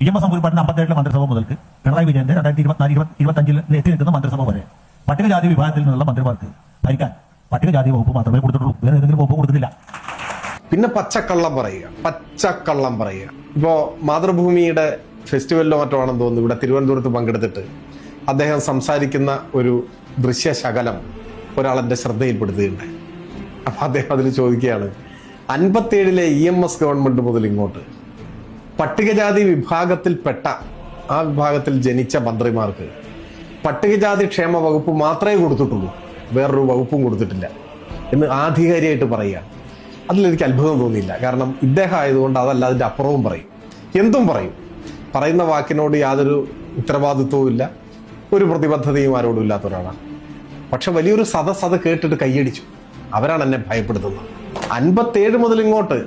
EMS നമ്പൂതിരിപ്പാടിന്റെ 57 മന്ത്രിസഭ മുതൽക്ക് പിണറായി വിജയന്റെ 2024-25 എത്തി നിൽക്കുന്ന മന്ത്രിസഭ വരെ പട്ടികജാതി വിഭാഗത്തിൽ നിന്നുള്ള മന്ത്രിമാർക്ക് ഭരിക്കാൻ പട്ടികജാതി വകുപ്പ് മാത്രമേ കൊടുത്തിട്ടുള്ളൂ. വേറെ ഏതെങ്കിലും വകുപ്പ് കൊടുത്തിട്ടില്ല. പിന്നെ പച്ചക്കള്ളം പറയുക. ഇപ്പോ മാതൃഭൂമിയുടെ ഫെസ്റ്റിവലിലോ മറ്റോ ആണെന്ന് തോന്നുന്നു ഇവിടെ തിരുവനന്തപുരത്ത് പങ്കെടുത്തിട്ട് അദ്ദേഹം സംസാരിക്കുന്ന ഒരു ദൃശ്യശകലം ഒരാളെന്റെ ശ്രദ്ധയിൽപ്പെടുത്തുകയുണ്ടായി. അപ്പൊ അദ്ദേഹം അതിൽ ചോദിക്കുകയാണ്, 57 EMS ഗവൺമെന്റ് മുതൽ ഇങ്ങോട്ട് പട്ടികജാതി വിഭാഗത്തിൽപ്പെട്ട ആ വിഭാഗത്തിൽ ജനിച്ച മന്ത്രിമാർക്ക് പട്ടികജാതി ക്ഷേമ വകുപ്പ് മാത്രമേ കൊടുത്തിട്ടുള്ളൂ, വേറൊരു വകുപ്പും കൊടുത്തിട്ടില്ല എന്ന് ആധികാരികമായിട്ട് പറയുക. അതിലെനിക്ക് അത്ഭുതം തോന്നിയില്ല. കാരണം ഇദ്ദേഹം ആയതുകൊണ്ട് അതല്ല, അതിന്റെ അപ്പുറവും പറയും, എന്തും പറയും. പറയുന്ന വാക്കിനോട് യാതൊരു ഉത്തരവാദിത്വവും ഇല്ല, ഒരു പ്രതിബദ്ധതയും ആരോടും ഇല്ലാത്ത ഒരാളാണ്. പക്ഷെ വലിയൊരു സദസ് അത് കേട്ടിട്ട് കൈയടിച്ചു. അവരാണ് എന്നെ ഭയപ്പെടുത്തുന്നത്. 57 മുതൽ ഇങ്ങോട്ട്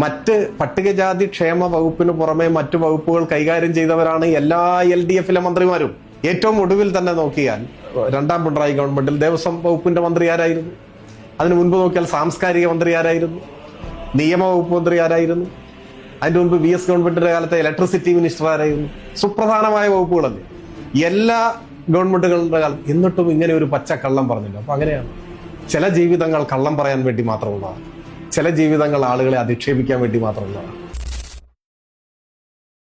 മറ്റ് പട്ടികജാതി ക്ഷേമ വകുപ്പിന് പുറമെ മറ്റു വകുപ്പുകൾ കൈകാര്യം ചെയ്തവരാണ് എല്ലാ LDF-ലെ മന്ത്രിമാരും. ഏറ്റവും ഒടുവിൽ തന്നെ നോക്കിയാൽ 2ാം പിണറായി ഗവൺമെന്റിൽ ദേവസ്വം വകുപ്പിന്റെ മന്ത്രി ആരായിരുന്നു? അതിനു മുൻപ് നോക്കിയാൽ സാംസ്കാരിക മന്ത്രി ആരായിരുന്നു? നിയമവകുപ്പ് മന്ത്രി ആരായിരുന്നു? അതിന്റെ മുൻപ് VS ഗവൺമെന്റിന്റെ കാലത്തെ ഇലക്ട്രിസിറ്റി മിനിസ്റ്റർ ആരായിരുന്നു? സുപ്രധാനമായ വകുപ്പുകളല്ലേ എല്ലാ ഗവൺമെന്റുകളുടെ കാലത്ത്. എന്നിട്ടും ഇങ്ങനെ ഒരു പച്ചക്കള്ളം പറഞ്ഞില്ല. അപ്പൊ അങ്ങനെയാണ് ചില ജീവിതങ്ങൾ കള്ളം പറയാൻ വേണ്ടി മാത്രമുള്ളതാണ്, ചില ജീവിതങ്ങൾ ആളുകളെ അധിക്ഷേപിക്കാൻ വേണ്ടി മാത്രമുള്ളതാണ്.